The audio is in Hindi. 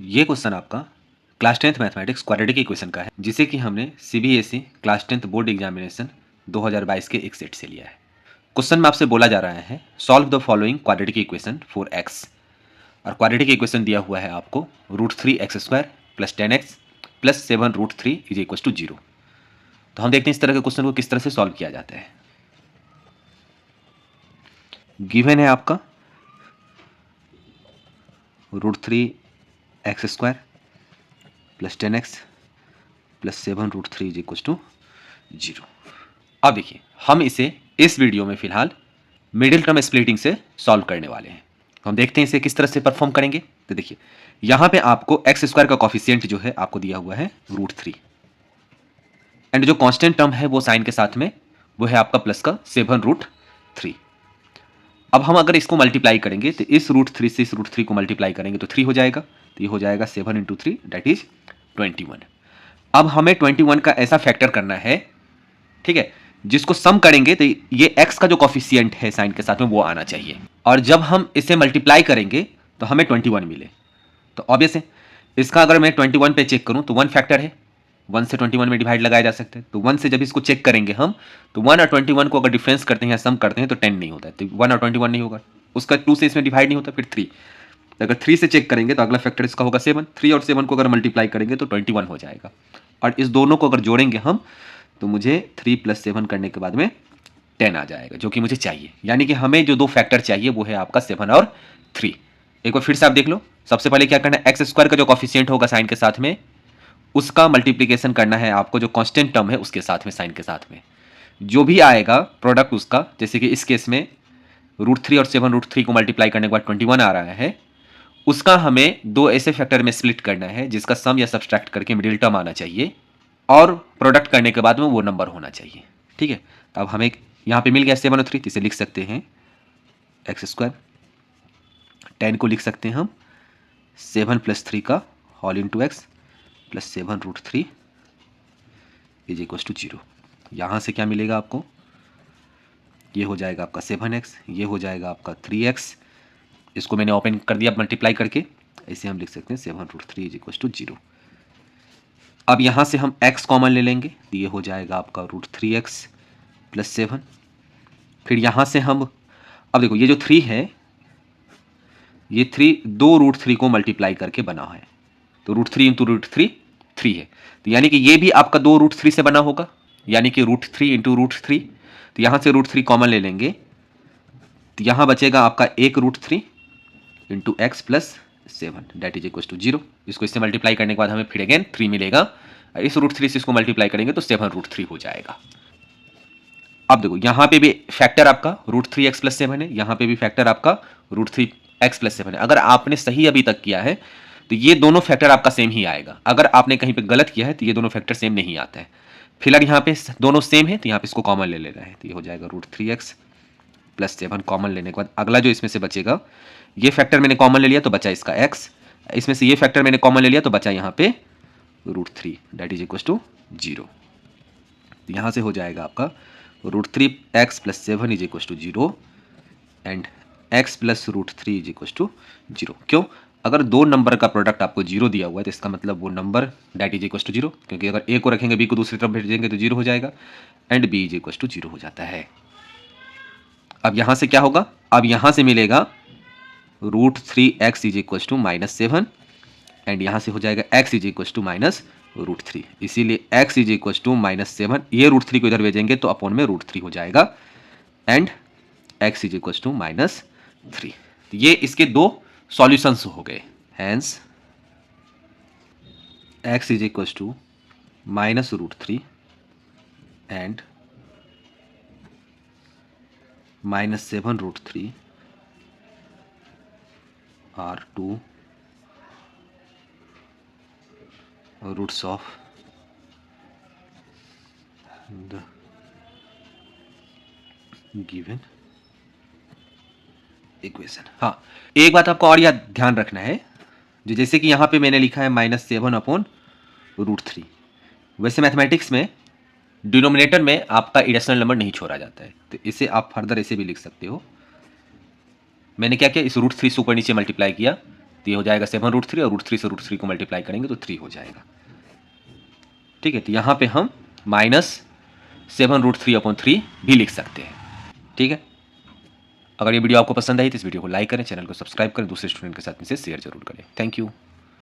ये क्वेश्चन आपका class 10th mathematics quadratic equation का है, जिसे कि हमने CBSE class 10th board examination 2022 के एक सेट से लिया है। क्वेश्चन में आपसे बोला जा रहा है solve the following quadratic equation for x, और क्वाड्रेटिक इक्वेशन दिया हुआ है आपको √3x² + 10x + 7√3 = 0। तो हम देखते हैं इस तरह के क्वेश्चन को किस तरह से सॉल्व किया जाता है। गिवन है आपका √3x² + 10x + 7√3 = 0। अब देखिए हम इसे इस वीडियो में फिलहाल मिडिल टर्म स्प्लिटिंग से सॉल्व करने वाले हैं। तो हम देखते हैं इसे किस तरह से परफॉर्म करेंगे। तो देखिए यहां पे आपको x² का कॉफिशिएंट जो है आपको दिया हुआ है √3, एंड जो कांस्टेंट टर्म है वो साइन के साथ में वो है आपका प्लस का 7√3। अब हम अगर इसको मल्टीप्लाई करेंगे तो इस √3 से इस √3 को मल्टीप्लाई करेंगे तो 3 हो जाएगा। तो ये हो जाएगा 7 × 3 दैट इज 21। अब हमें 21 का ऐसा फैक्टर करना है, ठीक है, जिसको सम करेंगे तो ये x का जो कॉफिशिएंट है साइन के साथ में वो आना चाहिए, और जब हम इसे मल्टीप्लाई करेंगे तो हमें 21 मिले। तो ऑब्वियस है इसका अगर मैं 21 पे चेक करूं तो 1 फैक्टर है, 1 से 21 में डिवाइड लगाया जा सकता है। तो 1 से जब इसको चेक करेंगे हम तो 1 और 21 को अगर डिफरेंस करते हैं या सम करते हैं तो 10 नहीं होता है, तो 1 और 21 नहीं होगा, उसका 2 से इसमें डिवाइड नहीं होता, फिर 3। तो अगर 3 से चेक करेंगे तो अगला फैक्टर इसका होगा 7। 3 और 7 को अगर मल्टीप्लाई करेंगे तो 21 हो जाएगा, और इस दोनों को अगर जोड़ेंगे हम तो मुझे 3 + 7 करने के बाद में 10 आ जाएगा, जो कि मुझे चाहिए। यानी कि हमें जो दो फैक्टर चाहिए वो है आपका 7 और 3। एक बार फिर से आप देख लो, सबसे पहले क्या करना है, x² का जो कॉफिशिएंट होगा साइन के साथ में उसका मल्टीप्लिकेशन करना है आपको जो कांस्टेंट टर्म है उसके साथ में, साइन के साथ में जो भी आएगा प्रोडक्ट उसका, जैसे कि इस केस में √3 और 7√3 को मल्टीप्लाई करने के बाद 21 आ रहा है, उसका हमें दो ऐसे फैक्टर में स्प्लिट करना है जिसका सम या सब्सट्रैक्ट करके मिडिल टर्म आना चाहिए, और प्रोडक्ट करने के बाद में वो नंबर होना चाहिए। ठीक है, तो अब हमें यहाँ पे मिल गया 7 और 3, इसे लिख सकते हैं x²। 10 को लिख सकते हैं हम 7 + 3 का होल इंटू x + 7√3 = 0। यहाँ से क्या मिलेगा आपको, ये हो जाएगा आपका 7x, ये हो जाएगा आपका 3x, इसको मैंने ओपन कर दिया मल्टीप्लाई करके, ऐसे हम लिख सकते हैं 7√3 = 0। अब यहाँ से हम x कॉमन ले लेंगे तो ये हो जाएगा आपका √3x + 7। फिर यहाँ से हम, अब देखो ये जो 3 है ये 3 दो √3 को मल्टीप्लाई करके बना है, तो √3 × √3 3 है, तो यानी कि ये भी आपका दो √3 से बना होगा, यानी कि √3 × √3। तो यहाँ से √3 कॉमन ले लेंगे तो यहाँ बचेगा आपका एक √3 × x + 7 दैट इज = 0। इसको इससे मल्टीप्लाई करने के बाद हमें फिर अगेन 3 मिलेगा, इस √3 से इसको मल्टीप्लाई करेंगे तो 7√3 हो जाएगा। अब देखो यहाँ पे भी फैक्टर आपका √3x + 7 है, यहाँ पे भी फैक्टर आपका √3x + 7 है। अगर आपने सही अभी तक किया है तो ये दोनों फैक्टर आपका सेम ही आएगा, अगर आपने कहीं पे गलत किया है तो ये दोनों फैक्टर सेम नहीं आता है। फिलहाल यहाँ पे दोनों सेम है तो यहाँ पे इसको कॉमन ले लेना है, तो ये हो जाएगा √3x + 7 कॉमन लेने के बाद अगला जो इसमें से बचेगा, ये फैक्टर मैंने कॉमन ले लिया तो बचा इसका x, इसमें से ये फैक्टर मैंने कॉमन ले लिया तो बचा यहाँ पे √3 दैट इज = 0। यहाँ से हो जाएगा आपका √3x + 7 = 0 एंड x + √3 = 0। क्यों, अगर दो नंबर का प्रोडक्ट आपको 0 दिया हुआ है तो इसका मतलब वो नंबर दैट इज = 0, क्योंकि अगर a को रखेंगे b को दूसरी तरफ भेजेंगे तो 0 हो जाएगा, एंड b = 0 हो जाता है। अब यहाँ से क्या होगा, अब यहाँ से मिलेगा √3x = -7, एंड यहाँ से हो जाएगा x = -√3, इसीलिए x = -7, ये √3 को इधर भेजेंगे तो अपॉन में √3 हो जाएगा, एंड x = -3। ये इसके दो सॉल्यूशंस हो गए, hence x = -√3 and -7√3 are two roots of the given equation. हाँ, एक बात आपको और याद ध्यान रखना है, जो जैसे कि यहाँ पे मैंने लिखा है -7/√3, वैसे मैथमेटिक्स में डिनोमिनेटर में आपका इरेशनल नंबर नहीं छोड़ा जाता है, तो इसे आप फर्दर ऐसे भी लिख सकते हो। मैंने क्या किया, इस √3 से ऊपर नीचे मल्टीप्लाई किया तो ये हो जाएगा 7√3 और √3 से √3 को मल्टीप्लाई करेंगे तो 3 हो जाएगा। ठीक है, तो यहाँ पे हम -7√3/3 भी लिख सकते हैं। ठीक है, अगर ये वीडियो आपको पसंद आई तो इस वीडियो को लाइक करें, चैनल को सब्सक्राइब करें, दूसरे स्टूडेंट के साथ इसे शेयर जरूर करें। Thank you.